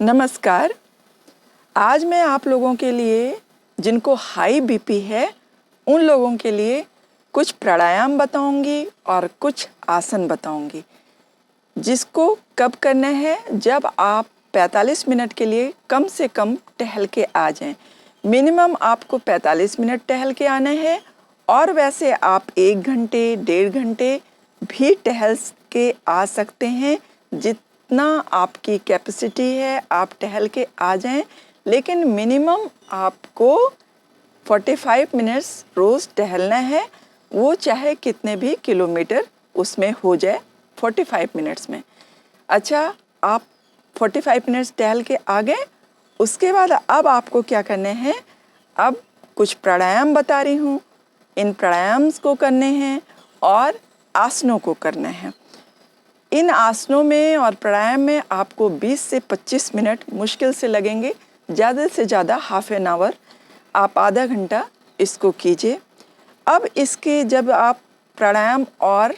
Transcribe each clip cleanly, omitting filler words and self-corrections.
नमस्कार। आज मैं आप लोगों के लिए जिनको हाई बीपी है उन लोगों के लिए कुछ प्राणायाम बताऊंगी और कुछ आसन बताऊंगी जिसको कब करना है जब आप 45 मिनट के लिए कम से कम टहल के आ जाएं। मिनिमम आपको 45 मिनट टहल के आना है और वैसे आप 1 घंटे 1.5 घंटे भी टहल के आ सकते हैं। जितना आपकी कैपेसिटी है आप टहल के आ जाएं, लेकिन मिनिमम आपको 45 मिनट्स रोज़ टहलना है, वो चाहे कितने भी किलोमीटर उसमें हो जाए 45 मिनट्स में। अच्छा, आप 45 मिनट्स टहल के आ गए, उसके बाद अब आपको क्या करने हैं, अब कुछ प्राणायाम बता रही हूँ, इन प्राणायाम्स को करने हैं और आसनों को करना है। इन आसनों में और प्राणायाम में आपको 20 से 25 मिनट मुश्किल से लगेंगे, ज़्यादा से ज़्यादा हाफ एन आवर, आप आधा घंटा इसको कीजिए। अब इसके जब आप प्राणायाम और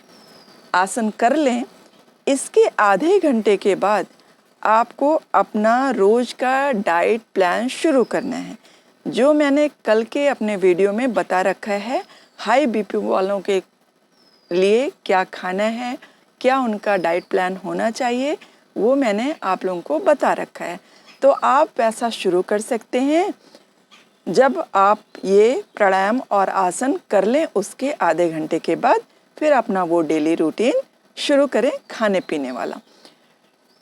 आसन कर लें, इसके आधे घंटे के बाद आपको अपना रोज़ का डाइट प्लान शुरू करना है, जो मैंने कल के अपने वीडियो में बता रखा है। हाई बीपी वालों के लिए क्या खाना है, क्या उनका डाइट प्लान होना चाहिए, वो मैंने आप लोगों को बता रखा है। तो आप वैसा शुरू कर सकते हैं जब आप ये प्राणायाम और आसन कर लें, उसके आधे घंटे के बाद फिर अपना वो डेली रूटीन शुरू करें खाने पीने वाला।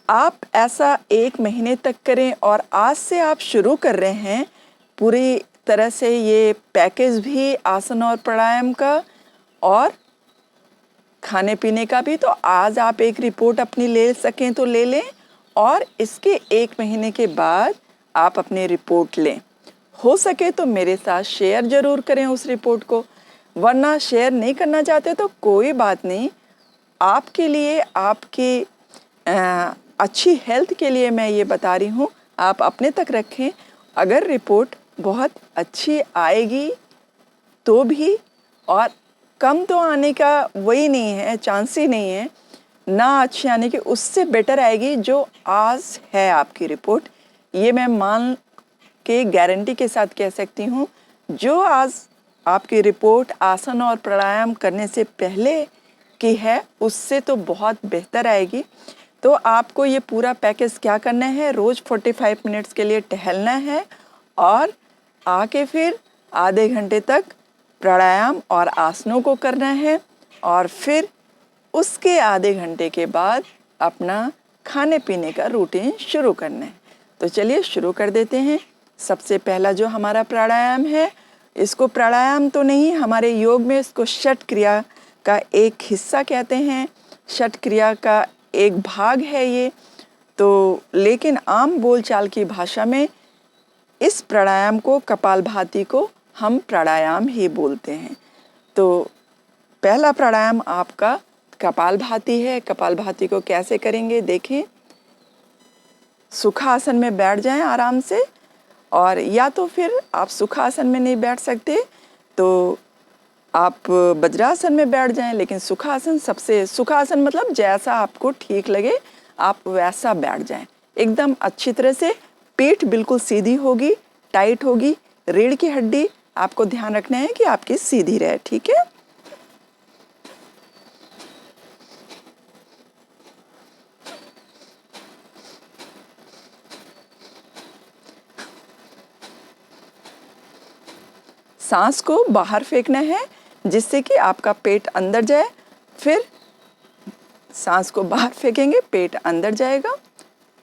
आप ऐसा 1 महीने तक करें और आज से आप शुरू कर रहे हैं पूरी तरह से ये पैकेज भी आसन और प्राणायाम का और खाने पीने का भी। तो आज आप एक रिपोर्ट अपनी ले सकें तो ले लें और इसके 1 महीने के बाद आप अपनी रिपोर्ट लें। हो सके तो मेरे साथ शेयर ज़रूर करें उस रिपोर्ट को, वरना शेयर नहीं करना चाहते तो कोई बात नहीं। आपके लिए, आपकी अच्छी हेल्थ के लिए मैं ये बता रही हूँ, आप अपने तक रखें। अगर रिपोर्ट बहुत अच्छी आएगी तो भी, और कम तो आने का वही नहीं है, चांस ही नहीं है ना अच्छी आने की, उससे बेटर आएगी जो आज है आपकी रिपोर्ट। ये मैं मान के गारंटी के साथ कह सकती हूँ, जो आज आपकी रिपोर्ट आसन और प्राणायाम करने से पहले की है उससे तो बहुत बेहतर आएगी। तो आपको ये पूरा पैकेज क्या करना है, रोज़ 45 मिनट्स के लिए टहलना है और आके फिर आधे घंटे तक प्राणायाम और आसनों को करना है और फिर उसके आधे घंटे के बाद अपना खाने पीने का रूटीन शुरू करना है। तो चलिए शुरू कर देते हैं। सबसे पहला जो हमारा प्राणायाम है, इसको प्राणायाम तो नहीं, हमारे योग में इसको षट क्रिया का एक हिस्सा कहते हैं, षट क्रिया का एक भाग है ये तो। लेकिन आम बोलचाल की भाषा में इस प्राणायाम को, कपालभाति को हम प्राणायाम ही बोलते हैं। तो पहला प्राणायाम आपका कपालभाति है। कपालभाति को कैसे करेंगे देखें। सुखासन में बैठ जाएं आराम से, और या तो फिर आप सुखासन में नहीं बैठ सकते तो आप वज्रासन में बैठ जाएं, लेकिन सुखासन सुखासन मतलब जैसा आपको ठीक लगे आप वैसा बैठ जाएं। एकदम अच्छी तरह से पीठ बिल्कुल सीधी होगी, टाइट होगी, रीढ़ की हड्डी आपको ध्यान रखना है कि आपकी सीधी रहे, ठीक है। सांस को बाहर फेंकना है जिससे कि आपका पेट अंदर जाए। फिर सांस को बाहर फेंकेंगे, पेट अंदर जाएगा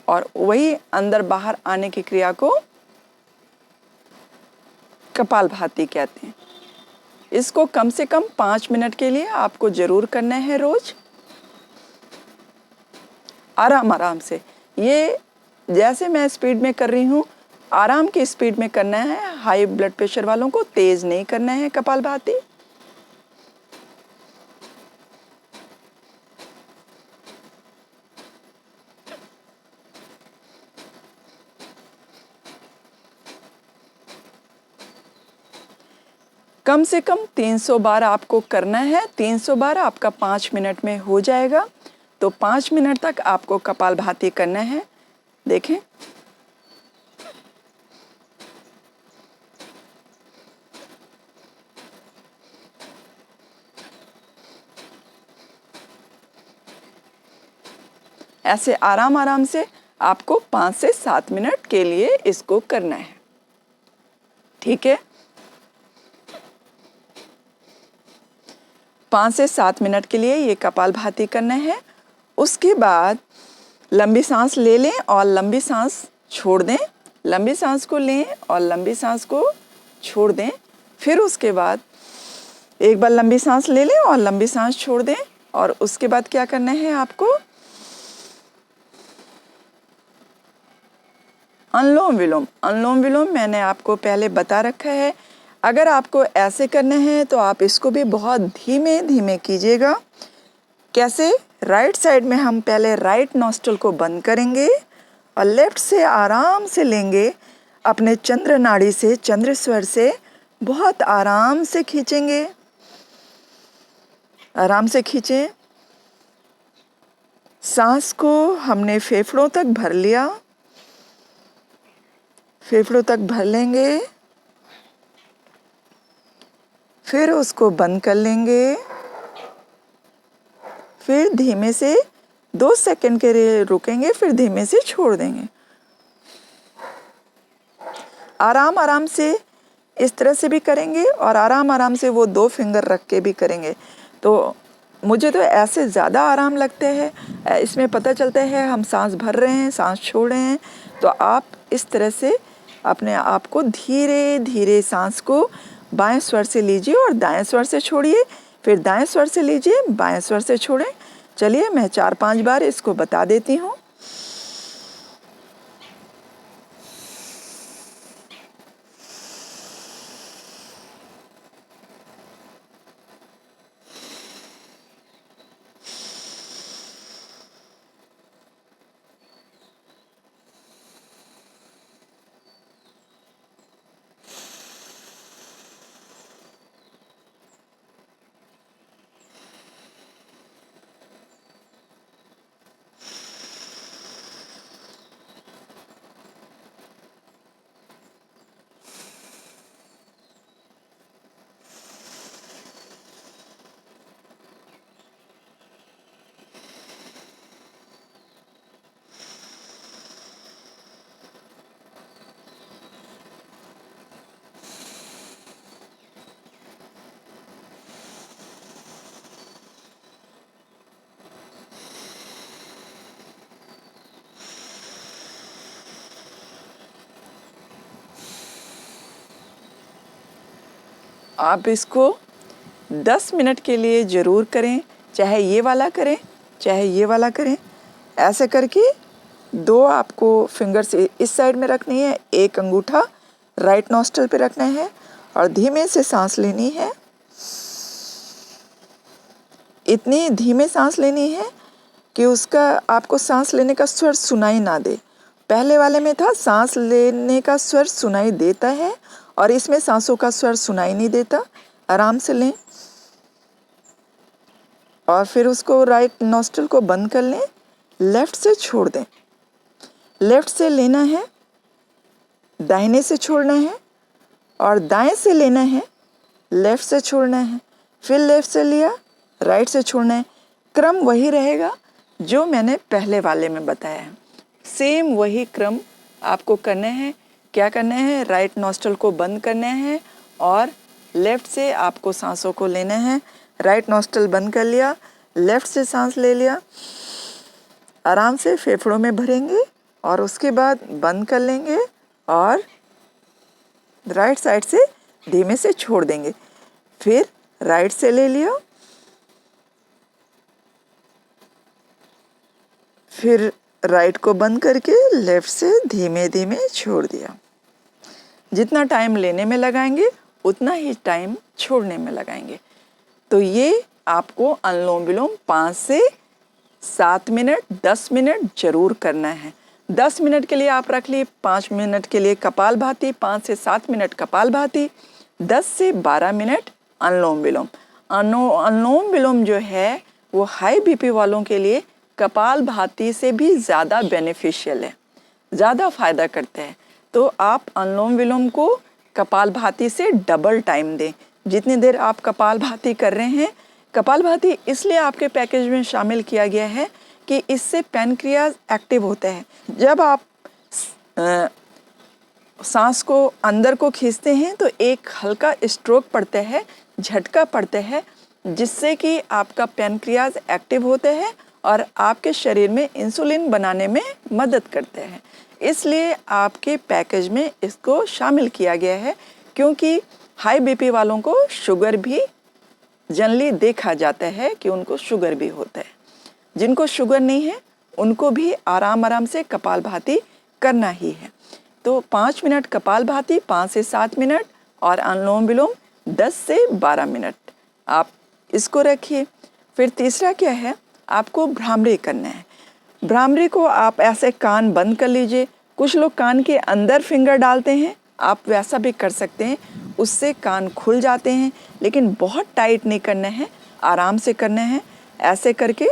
और वही अंदर बाहर आने की क्रिया को कपालभाति कहते हैं। इसको कम से कम 5 मिनट के लिए आपको ज़रूर करना है रोज़, आराम आराम से। ये जैसे मैं स्पीड में कर रही हूँ, आराम की स्पीड में करना है। हाई ब्लड प्रेशर वालों को तेज़ नहीं करना है कपालभाति। कम से कम 300 बार आपको करना है। 300 बार आपका 5 मिनट में हो जाएगा। तो 5 मिनट तक आपको कपालभाति करना है। देखें, ऐसे आराम आराम से आपको 5 से 7 मिनट के लिए इसको करना है। ठीक है, 5 से 7 मिनट के लिए ये कपालभाति करना है। उसके बाद लंबी सांस ले लें और लंबी सांस छोड़ दें, लंबी सांस को लें और लंबी सांस को छोड़ दें। फिर उसके बाद एक बार लंबी सांस ले लें और लंबी सांस छोड़ दें। और उसके बाद क्या करना है आपको, अनुलोम विलोम। अनुलोम विलोम मैंने आपको पहले बता रखा है। अगर आपको ऐसे करना है तो आप इसको भी बहुत धीमे धीमे कीजिएगा। कैसे? राइट साइड में हम पहले राइट नॉस्ट्रल को बंद करेंगे और लेफ्ट से आराम से लेंगे, अपने चंद्र नाड़ी से, चंद्र स्वर से बहुत आराम से खींचेंगे। आराम से खींचें। सांस को हमने फेफड़ों तक भर लिया, फेफड़ों तक भर लेंगे, फिर उसको बंद कर लेंगे। फिर धीमे से 2 सेकंड के लिए रुकेंगे, फिर धीमे से छोड़ देंगे। आराम आराम से इस तरह से भी करेंगे और आराम आराम से वो 2 फिंगर रख के भी करेंगे। तो मुझे तो ऐसे ज़्यादा आराम लगते हैं। इसमें पता चलता है हम सांस भर रहे हैं, सांस छोड़ रहे हैं। तो आप इस तरह से अपने आप को धीरे धीरे सांस को बाएं स्वर से लीजिए और दाएं स्वर से छोड़िए, फिर दाएं स्वर से लीजिए, बाएं स्वर से छोड़ें। चलिए मैं 4-5 बार इसको बता देती हूँ। आप इसको 10 मिनट के लिए ज़रूर करें, चाहे ये वाला करें चाहे ये वाला करें। ऐसे करके 2 आपको फिंगर्स इस साइड में रखनी है, एक अंगूठा राइट नॉस्ट्रल पे रखना है और धीमे से सांस लेनी है। इतनी धीमे सांस लेनी है कि उसका आपको सांस लेने का स्वर सुनाई ना दे। पहले वाले में था सांस लेने का स्वर सुनाई देता है और इसमें सांसों का स्वर सुनाई नहीं देता। आराम से लें और फिर उसको राइट नॉस्ट्रल को बंद कर लें, लेफ्ट से छोड़ दें। लेफ्ट से लेना है, दाहिने से छोड़ना है और दाएं से लेना है, लेफ्ट से छोड़ना है। फिर लेफ्ट से लिया, राइट से छोड़ना है। क्रम वही रहेगा जो मैंने पहले वाले में बताया है। सेम वही क्रम आपको करना है। क्या करना है? राइट नॉस्ट्रल को बंद करना है और लेफ्ट से आपको सांसों को लेना है। राइट नॉस्ट्रल बंद कर लिया, लेफ्ट से सांस ले लिया, आराम से फेफड़ों में भरेंगे और उसके बाद बंद कर लेंगे और राइट साइड से धीमे से छोड़ देंगे। फिर राइट से ले लिया, फिर राइट को बंद करके लेफ्ट से धीमे धीमे छोड़ दिया। जितना टाइम लेने में लगाएंगे उतना ही टाइम छोड़ने में लगाएंगे। तो ये आपको अनुलोम विलोम 5 से 7 मिनट, 10 मिनट जरूर करना है। 10 मिनट के लिए आप रख लिए, 5 मिनट के लिए कपालभाति, 5 से 7 मिनट कपालभाति, 10 से 12 मिनट अनुलोम विलोम। अनुलोम विलोम जो है वो हाई बीपी वालों के लिए कपालभाति से भी ज़्यादा बेनिफिशियल है, ज़्यादा फायदा करते हैं। तो आप अनुलोम विलोम को कपालभाति से डबल टाइम दें। जितनी देर आप कपालभाति कर रहे हैं, कपालभाति इसलिए आपके पैकेज में शामिल किया गया है कि इससे पैनक्रियाज एक्टिव होता है। जब आप सांस को अंदर को खींचते हैं तो एक हल्का स्ट्रोक पड़ता है, झटका पड़ता है, जिससे कि आपका पैनक्रियाज एक्टिव होता है और आपके शरीर में इंसुलिन बनाने में मदद करते हैं। इसलिए आपके पैकेज में इसको शामिल किया गया है, क्योंकि हाई बीपी वालों को शुगर भी जनरली देखा जाता है कि उनको शुगर भी होता है। जिनको शुगर नहीं है उनको भी आराम आराम से कपालभाति करना ही है। तो 5 मिनट कपालभाति, 5 से 7 मिनट, और अनुलोम विलोम 10 से 12 मिनट आप इसको रखिए। फिर तीसरा क्या है, आपको भ्रामरी करना है। भ्रामरी को आप ऐसे कान बंद कर लीजिए। कुछ लोग कान के अंदर फिंगर डालते हैं, आप वैसा भी कर सकते हैं, उससे कान खुल जाते हैं, लेकिन बहुत टाइट नहीं करना है, आराम से करना है। ऐसे करके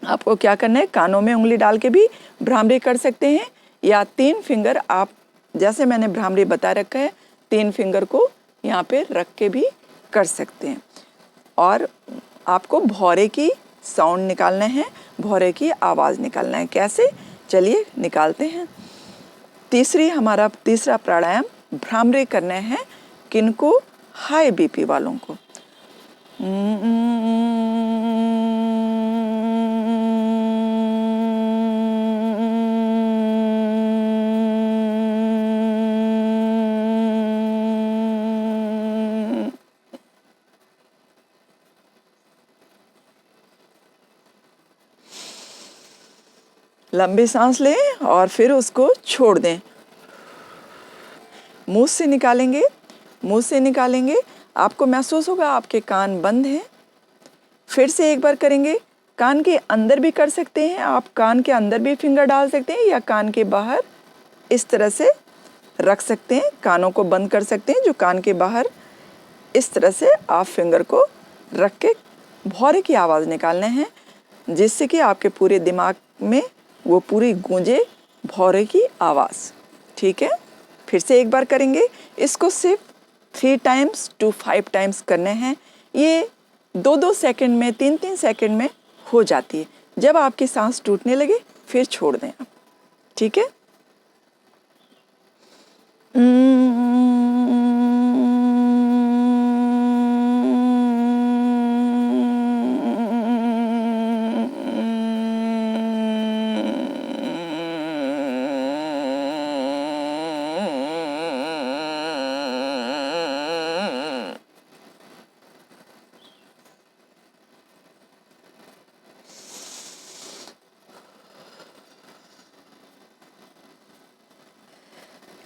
आपको क्या करना है, कानों में उंगली डाल के भी भ्रामरी कर सकते हैं, या 3 फिंगर आप, जैसे मैंने भ्रामरी बता रखा है, 3 फिंगर को यहाँ पे रख के भी कर सकते हैं। और आपको भौरे की साउंड निकालना है, भौरे की आवाज़ निकालना है। कैसे, चलिए निकालते हैं। हमारा तीसरा प्राणायाम भ्रामरी करना है। किनको, हाई बीपी वालों को। लंबी सांस लें और फिर उसको छोड़ दें। मुंह से निकालेंगे, मुंह से निकालेंगे, आपको महसूस होगा आपके कान बंद हैं। फिर से एक बार करेंगे, कान के अंदर भी कर सकते हैं आप, कान के अंदर भी फिंगर डाल सकते हैं, या कान के बाहर इस तरह से रख सकते हैं, कानों को बंद कर सकते हैं। जो कान के बाहर इस तरह से आप फिंगर को रख के भौरे की आवाज़ निकालना है, जिससे कि आपके पूरे दिमाग में वो पूरी गूंजे भौरे की आवाज़। ठीक है, फिर से एक बार करेंगे। इसको सिर्फ 3 टाइम्स to 5 टाइम्स करने हैं। ये 2-2 सेकंड में, 3-3 सेकंड में हो जाती है। जब आपकी सांस टूटने लगे फिर छोड़ दें आप। ठीक है।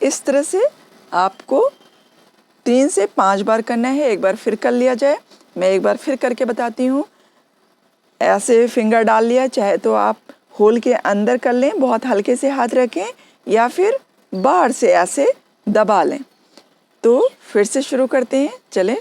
इस तरह से आपको 3 से 5 बार करना है। एक बार फिर कर लिया जाए, मैं एक बार फिर करके बताती हूँ। ऐसे फिंगर डाल लिया, चाहे तो आप होल के अंदर कर लें, बहुत हल्के से हाथ रखें, या फिर बाहर से ऐसे दबा लें। तो फिर से शुरू करते हैं, चलें।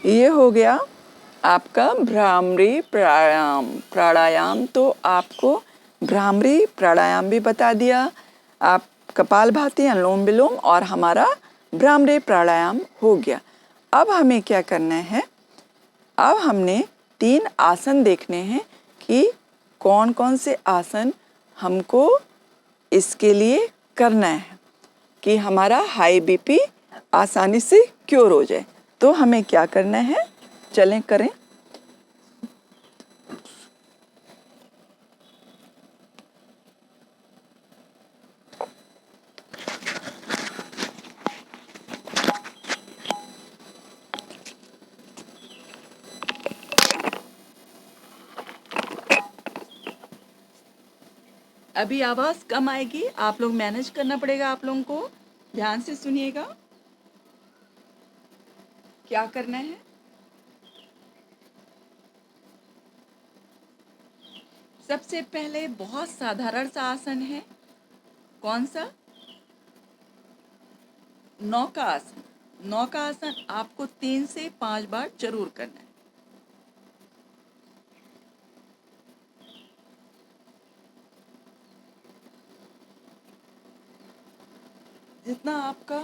ये हो गया आपका भ्रामरी प्राणायाम। तो आपको भ्रामरी प्राणायाम भी बता दिया, आप कपालभाति, अनुलोम विलोम और हमारा भ्रामरी प्राणायाम हो गया। अब हमें क्या करना है, अब हमने 3 आसन देखने हैं कि कौन कौन से आसन हमको इसके लिए करना है कि हमारा हाई बीपी आसानी से क्योर हो जाए। तो हमें क्या करना है, चलें करें। अभी आवाज़ कम आएगी, आप लोग मैनेज करना पड़ेगा। आप लोगों को ध्यान से सुनिएगा। क्या क्या करना है? सबसे पहले बहुत साधारण सा आसन है। कौन सा? नौका आसन। नौका आसन आपको 3 से 5 बार जरूर करना है। जितना आपका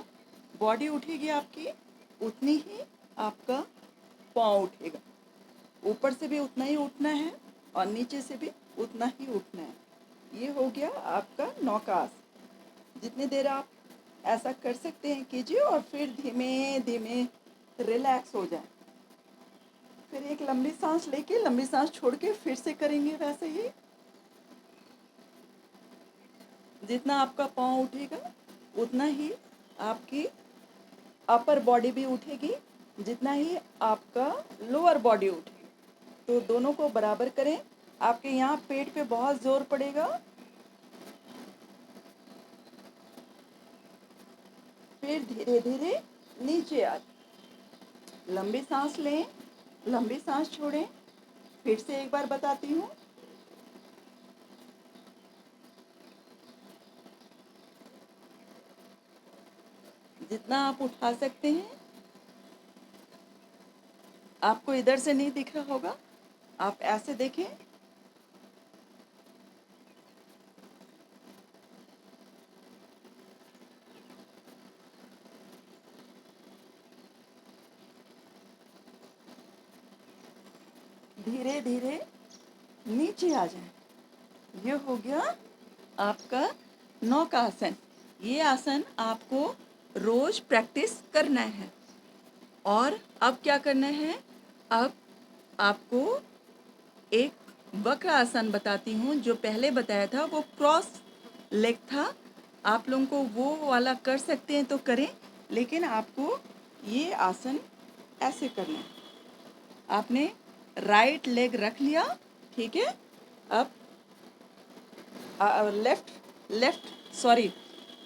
बॉडी उठेगी आपकी, उतनी ही आपका पाँव उठेगा। ऊपर से भी उतना ही उठना है और नीचे से भी उतना ही उठना है। ये हो गया आपका नौका आसन। जितनी देर आप ऐसा कर सकते हैं कीजिए और फिर धीमे धीमे रिलैक्स हो जाए। फिर एक लंबी सांस लेके लंबी सांस छोड़ के फिर से करेंगे वैसे ही। जितना आपका पाँव उठेगा उतना ही आपकी अपर बॉडी भी उठेगी, जितना ही आपका लोअर बॉडी उठेगी। तो दोनों को बराबर करें। आपके यहाँ पेट पे बहुत जोर पड़ेगा। फिर धीरे धीरे नीचे आ जाए। लंबी सांस लें, लंबी सांस छोड़ें। फिर से एक बार बताती हूँ। जितना आप उठा सकते हैं। आपको इधर से नहीं दिख रहा होगा, आप ऐसे देखें। धीरे धीरे नीचे आ जाए। ये हो गया आपका नौका आसन। ये आसन आपको रोज प्रैक्टिस करना है। और अब क्या करना है? अब आपको एक वक्र आसन बताती हूँ। जो पहले बताया था वो क्रॉस लेग था। आप लोगों को वो वाला कर सकते हैं तो करें, लेकिन आपको ये आसन ऐसे करना है। आपने राइट लेग रख लिया, ठीक है। अब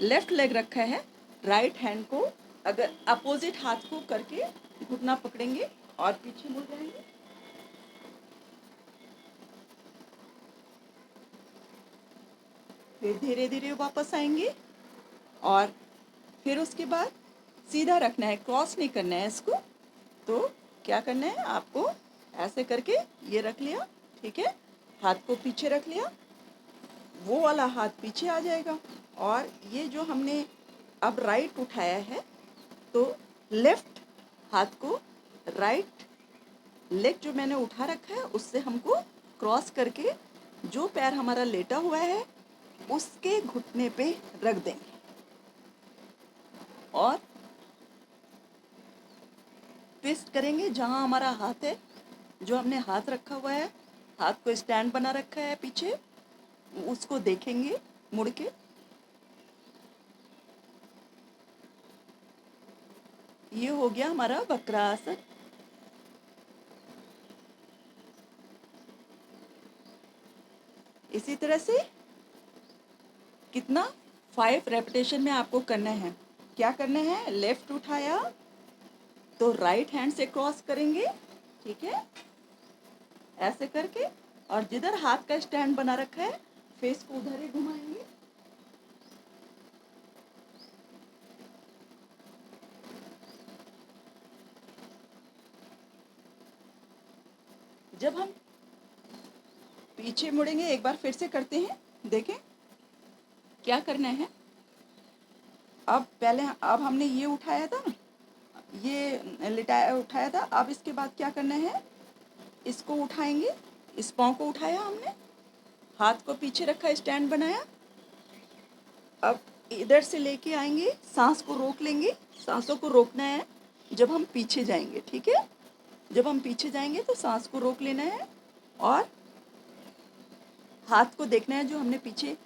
लेफ्ट लेग रखा है। राइट हैंड को अगर अपोजिट हाथ को करके घुटना पकड़ेंगे और पीछे मुड़ जाएंगे। फिर धीरे धीरे वापस आएंगे और फिर उसके बाद सीधा रखना है, क्रॉस नहीं करना है इसको। तो क्या करना है आपको? ऐसे करके ये रख लिया, ठीक है। हाथ को पीछे रख लिया, वो वाला हाथ पीछे आ जाएगा। और ये जो हमने अब राइट उठाया है, तो लेफ्ट हाथ को राइट लेग जो मैंने उठा रखा है उससे हमको क्रॉस करके जो पैर हमारा लेटा हुआ है उसके घुटने पे रख देंगे। और ट्विस्ट करेंगे जहाँ हमारा हाथ है, जो हमने हाथ रखा हुआ है, हाथ को स्टैंड बना रखा है पीछे, उसको देखेंगे मुड़ के। ये हो गया हमारा वक्रासन। इसी तरह से कितना 5 रेपिटेशन में आपको करना है। क्या करना है? लेफ्ट उठाया तो राइट हैंड से क्रॉस करेंगे, ठीक है, ऐसे करके। और जिधर हाथ का स्टैंड बना रखा है फेस को उधर ही घुमाएंगे। जब हम पीछे मुड़ेंगे, एक बार फिर से करते हैं, देखें क्या करना है। अब हमने ये उठाया था, ये लिटाया उठाया था। अब इसके बाद क्या करना है? इसको उठाएंगे, इस पाँव को उठाया हमने, हाथ को पीछे रखा, स्टैंड बनाया। अब इधर से लेके आएंगे, सांस को रोक लेंगे। सांसों को रोकना है जब हम पीछे जाएंगे, ठीक है। जब हम पीछे जाएंगे तो सांस को रोक लेना है और हाथ को देखना है, जो हमने पीछे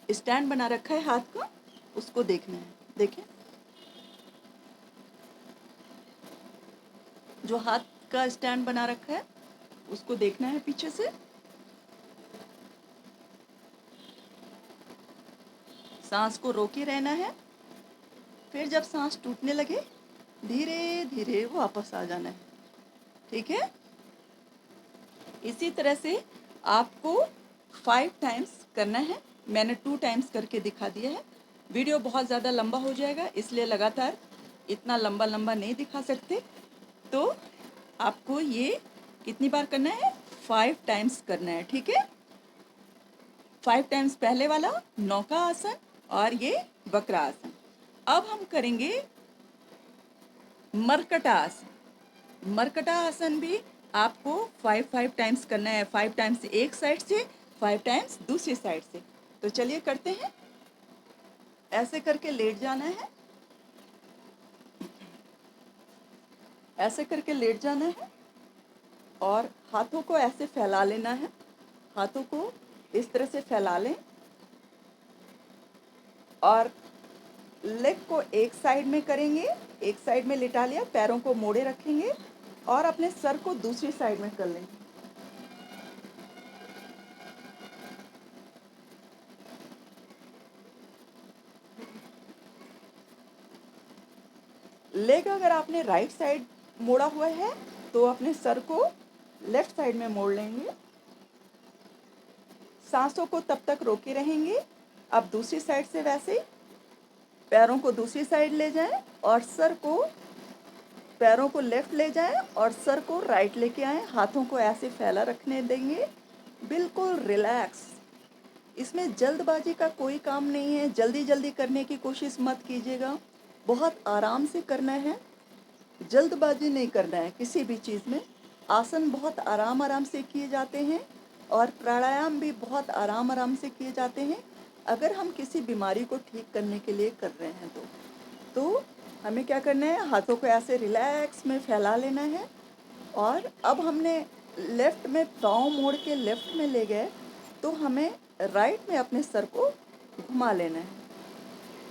स्टैंड बना रखा है हाथ का, उसको देखना है। देखें, जो हाथ का स्टैंड बना रखा है उसको देखना है पीछे से। सांस को रोके रहना है। फिर जब सांस टूटने लगे धीरे धीरे वापस आ जाना है। ठीक है, इसी तरह से आपको 5 टाइम्स करना है। मैंने 2 टाइम्स करके दिखा दिया है। वीडियो बहुत ज़्यादा लंबा हो जाएगा, इसलिए लगातार इतना लंबा लंबा नहीं दिखा सकते। तो आपको ये कितनी बार करना है? 5 टाइम्स करना है। ठीक है, 5 टाइम्स पहले वाला नौका आसन और ये वक्रासन। अब हम करेंगे मरकटा आसन। मरकटा आसन भी आपको 5 टाइम्स करना है। 5 टाइम्स एक साइड से, 5 टाइम्स दूसरी साइड से। तो चलिए करते हैं। ऐसे करके लेट जाना है, ऐसे करके लेट जाना है और हाथों को ऐसे फैला लेना है। हाथों को इस तरह से फैला लें और लेग को एक साइड में करेंगे, एक साइड में लिटा लिया, पैरों को मोड़े रखेंगे और अपने सर को दूसरी साइड में कर लेंगे। लेग अगर आपने राइट साइड मोड़ा हुआ है तो अपने सर को लेफ्ट साइड में मोड़ लेंगे। सांसों को तब तक रोके रहेंगे। अब दूसरी साइड से वैसे ही पैरों को दूसरी साइड ले जाएं और सर को, पैरों को लेफ्ट ले जाएं और सर को राइट लेके आएं। हाथों को ऐसे फैला रखने देंगे, बिल्कुल रिलैक्स। इसमें जल्दबाजी का कोई काम नहीं है, जल्दी जल्दी करने की कोशिश मत कीजिएगा। बहुत आराम से करना है, जल्दबाजी नहीं करना है किसी भी चीज़ में। आसन बहुत आराम आराम से किए जाते हैं और प्राणायाम भी बहुत आराम आराम से किए जाते हैं, अगर हम किसी बीमारी को ठीक करने के लिए कर रहे हैं तो हमें क्या करना है? हाथों को ऐसे रिलैक्स में फैला लेना है और अब हमने लेफ़्ट में पाँव मोड़ के लेफ़्ट में ले गए तो हमें राइट में अपने सर को घुमा लेना है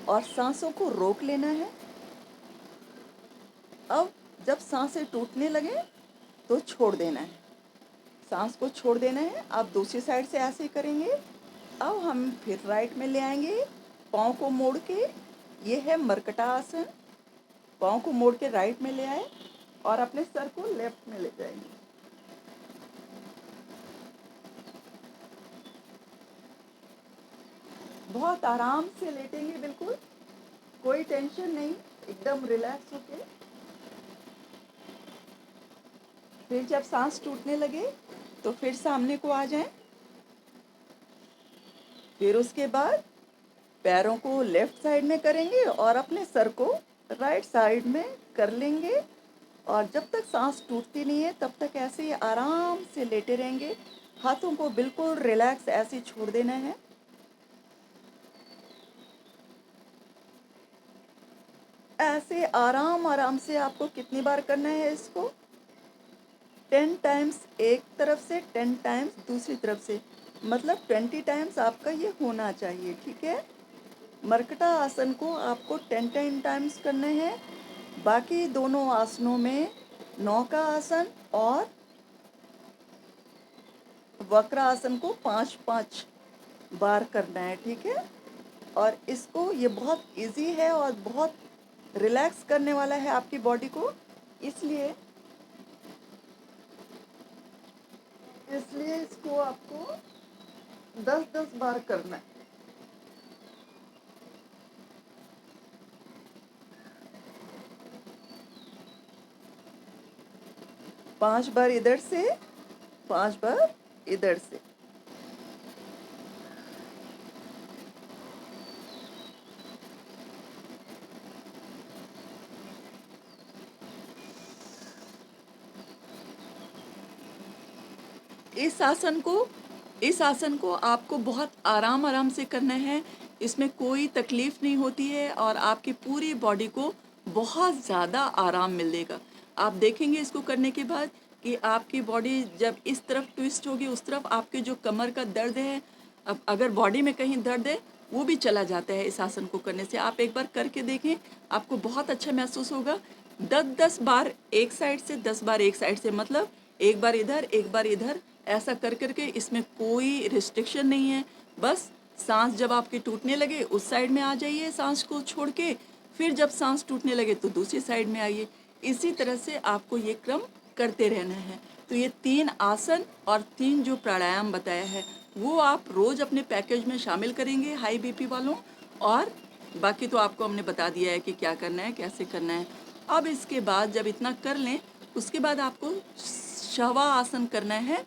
और सांसों को रोक लेना है। अब जब सांसें टूटने लगे तो छोड़ देना है, सांस को छोड़ देना है। आप दूसरी साइड से ऐसे ही करेंगे। अब हम फिर राइट में ले आएंगे, पाँव को मोड़ के। ये है मरकटा आसन। पाँव को मोड़ के राइट में ले आए और अपने सर को लेफ्ट में ले जाएंगे। बहुत आराम से लेटेंगे, बिल्कुल कोई टेंशन नहीं, एकदम रिलैक्स होके। फिर जब सांस टूटने लगे तो फिर सामने को आ जाएं। फिर उसके बाद पैरों को लेफ्ट साइड में करेंगे और अपने सर को राइट साइड में कर लेंगे और जब तक सांस टूटती नहीं है तब तक ऐसे ही आराम से लेटे रहेंगे। हाथों को बिल्कुल रिलैक्स ऐसे ही छोड़ देना है। ऐसे आराम आराम से आपको कितनी बार करना है इसको? 10 टाइम्स एक तरफ से, 10 टाइम्स दूसरी तरफ से, मतलब 20 टाइम्स आपका ये होना चाहिए। ठीक है, मरकटा आसन को आपको 10 टाइम्स करने हैं। बाकी दोनों आसनों में नौका आसन और वक्रासन को 5-5 बार करना है। ठीक है, और इसको, ये बहुत इजी है और बहुत रिलैक्स करने वाला है आपकी बॉडी को, इसलिए इसको आपको 10-10 बार करना है। पाँच बार इधर से, 5 बार इधर से। इस आसन को आपको बहुत आराम आराम से करना है। इसमें कोई तकलीफ नहीं होती है और आपकी पूरी बॉडी को बहुत ज़्यादा आराम मिलेगा। आप देखेंगे इसको करने के बाद कि आपकी बॉडी जब इस तरफ ट्विस्ट होगी, उस तरफ आपके जो कमर का दर्द है, अब अगर बॉडी में कहीं दर्द है वो भी चला जाता है इस आसन को करने से। आप एक बार करके देखें, आपको बहुत अच्छा महसूस होगा। 10-10 बार एक साइड से, 10 बार एक साइड से, मतलब एक बार इधर एक बार इधर, ऐसा कर करके। इसमें कोई रिस्ट्रिक्शन नहीं है। बस सांस जब आपकी टूटने लगे उस साइड में आ जाइए, सांस को छोड़ के फिर जब सांस टूटने लगे तो दूसरी साइड में आइए। इसी तरह से आपको ये क्रम करते रहना है। तो ये 3 आसन और 3 जो प्राणायाम बताया है वो आप रोज़ अपने पैकेज में शामिल करेंगे हाई बीपी वालों, और बाकी तो आपको हमने बता दिया है कि क्या करना है, कैसे करना है। अब इसके बाद जब इतना कर लें, उसके बाद आपको शवा आसन करना है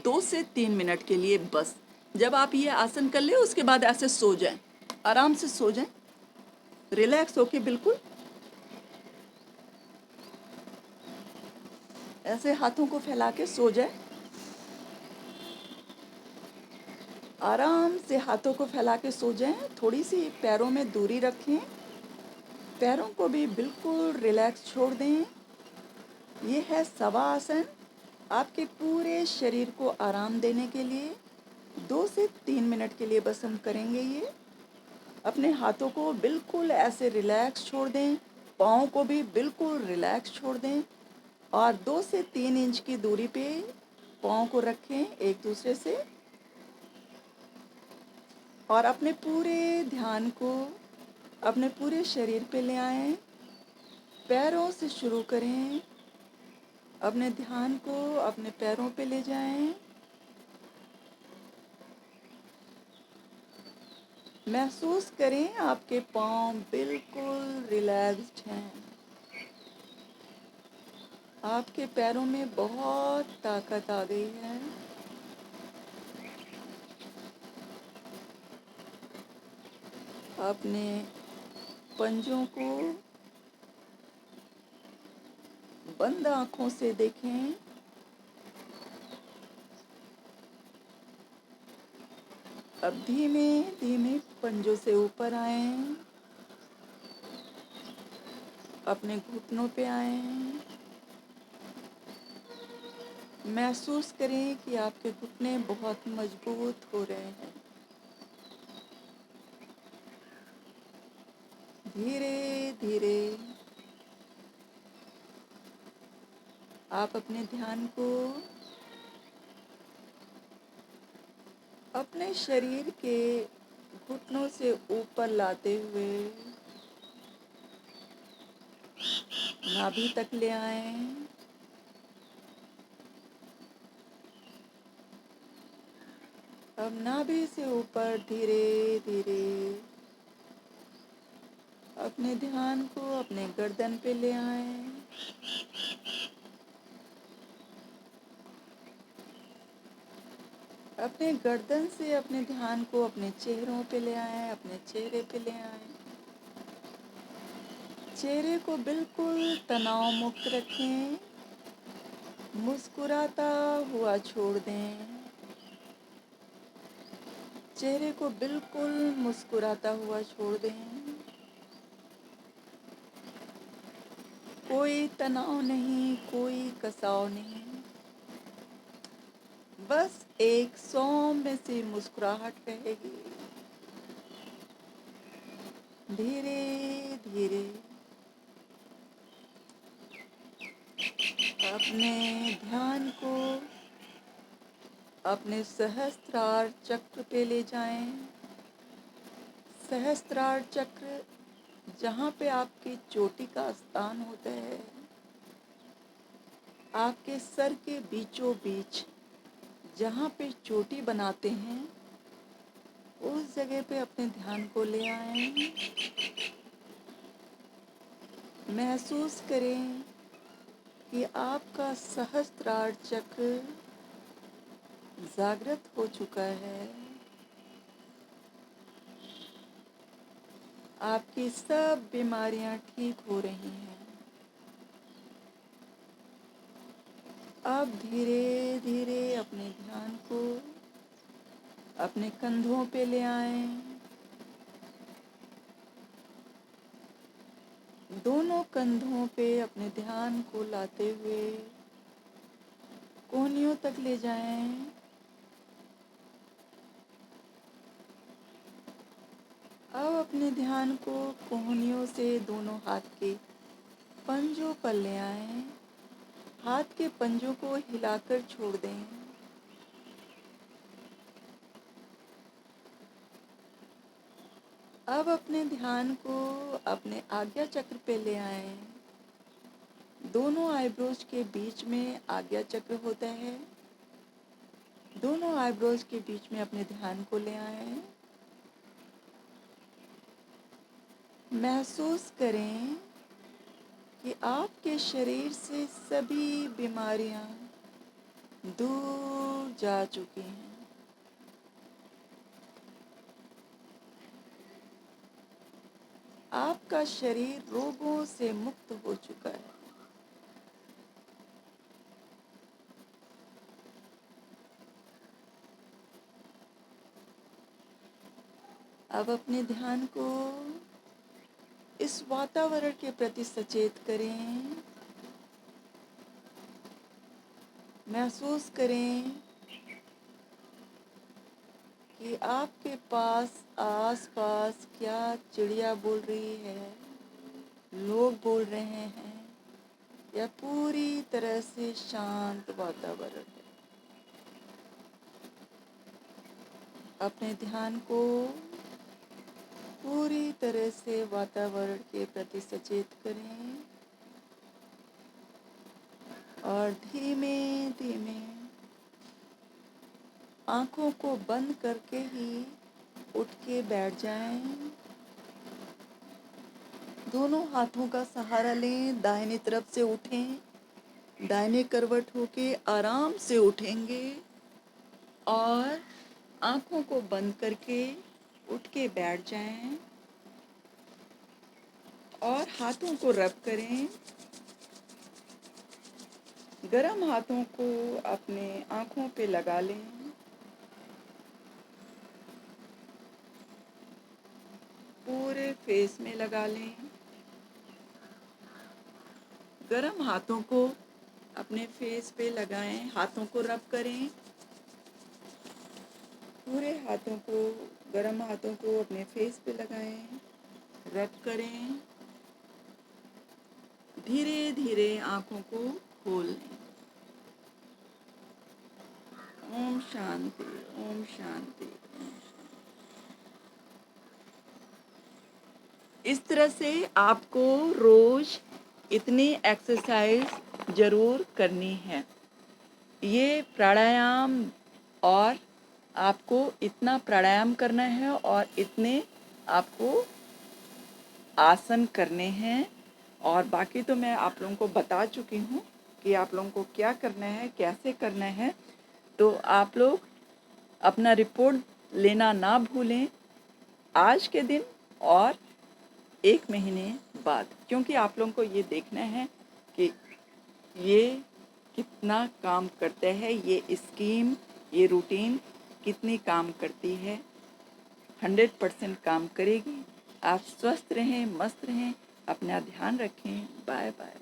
2 से 3 मिनट के लिए बस। जब आप ये आसन कर लें उसके बाद ऐसे सो जाएं, आराम से सो जाएं, रिलैक्स होके बिल्कुल ऐसे हाथों को फैला के सो जाए। आराम से हाथों को फैला के सो जाएं। थोड़ी सी पैरों में दूरी रखें, पैरों को भी बिल्कुल रिलैक्स छोड़ दें। ये है शवा आसन। आपके पूरे शरीर को आराम देने के लिए 2 से 3 मिनट के लिए बस हम करेंगे ये। अपने हाथों को बिल्कुल ऐसे रिलैक्स छोड़ दें, पाँव को भी बिल्कुल रिलैक्स छोड़ दें, और 2 से 3 इंच की दूरी पे पाँव को रखें एक दूसरे से, और अपने पूरे ध्यान को अपने पूरे शरीर पे ले आएं। पैरों से शुरू करें, अपने ध्यान को अपने पैरों पे ले जाएं। महसूस करें आपके पाँव बिल्कुल रिलैक्स्ड हैं। आपके पैरों में बहुत ताकत आ गई है। अपने पंजों को बंद आँखों से देखें। अब धीमे धीमे पंजों से ऊपर आएं, अपने घुटनों पे आएं। महसूस करें कि आपके घुटने बहुत मजबूत हो रहे हैं। धीरे धीरे आप अपने ध्यान को अपने शरीर के घुटनों से ऊपर लाते हुए नाभि तक ले आएं। अब नाभि से ऊपर धीरे धीरे अपने ध्यान को अपने गर्दन पे ले आएं। अपने गर्दन से अपने ध्यान को अपने चेहरों पे ले आएं, अपने चेहरे पे ले आएं। चेहरे को बिल्कुल तनाव मुक्त रखें, मुस्कुराता हुआ छोड़ दें। चेहरे को बिल्कुल मुस्कुराता हुआ छोड़ दें। कोई तनाव नहीं, कोई कसाव नहीं, बस एक सौम्य सी मुस्कुराहट रहेगी। धीरे धीरे अपने ध्यान को अपने सहस्त्रार चक्र पे ले जाएं। सहस्त्रार चक्र जहाँ पे आपकी चोटी का स्थान होता है, आपके सर के बीचों बीच जहाँ पे चोटी बनाते हैं, उस जगह पे अपने ध्यान को ले आएं। महसूस करें कि आपका सहस्त्रार चक्र जागृत हो चुका है। आपकी सब बीमारियां ठीक हो रही हैं। अब धीरे धीरे अपने ध्यान को अपने कंधों पे ले आएं। दोनों कंधों पे अपने ध्यान को लाते हुए कोहनियों तक ले जाएं। अब अपने ध्यान को कोहनियों से दोनों हाथ के पंजों पर ले आएं। हाथ के पंजों को हिलाकर छोड़ दें। अब अपने ध्यान को अपने आज्ञा चक्र पे ले आए। दोनों आईब्रोज के बीच में आज्ञा चक्र होता है। दोनों आईब्रोज के बीच में अपने ध्यान को ले आए। महसूस करें कि आपके शरीर से सभी बीमारियां दूर जा चुकी हैं। आपका शरीर रोगों से मुक्त हो चुका है। अब अपने ध्यान को इस वातावरण के प्रति सचेत करें। महसूस करें कि आपके आस-पास क्या चिड़िया बोल रही है, लोग बोल रहे हैं, या पूरी तरह से शांत वातावरण है। अपने ध्यान को पूरी तरह से वातावरण के प्रति सचेत करें और धीमे धीमे आँखों को बंद करके ही उठ के बैठ जाएं। दोनों हाथों का सहारा लें, दाहिनी तरफ से उठें। दाहिने करवट होके आराम से उठेंगे और आँखों को बंद करके उठ के बैठ जाएं और हाथों को रब करें। गरम हाथों को अपने आँखों पे लगा लें। पूरे फेस में लगा लें। गरम हाथों को अपने फेस पे लगाएं, हाथों को रब करें। पूरे हाथों को, गरम हाथों को अपने फेस पे लगाएं, रब करें। धीरे धीरे आँखों को खोल लें। ओम शांति, ओम शांति, ओम शांति। इस तरह से आपको रोज इतनी एक्सरसाइज जरूर करनी है। ये प्राणायाम, और आपको इतना प्राणायाम करना है और इतने आपको आसन करने हैं, और बाकी तो मैं आप लोगों को बता चुकी हूँ कि आप लोगों को क्या करना है, कैसे करना है। तो आप लोग अपना रिपोर्ट लेना ना भूलें आज के दिन और 1 महीने बाद, क्योंकि आप लोगों को ये देखना है कि ये कितना काम करता है, ये स्कीम, ये रूटीन कितनी काम करती है। 100% काम करेगी। आप स्वस्थ रहें, मस्त रहें, अपना ध्यान रखें। Bye bye.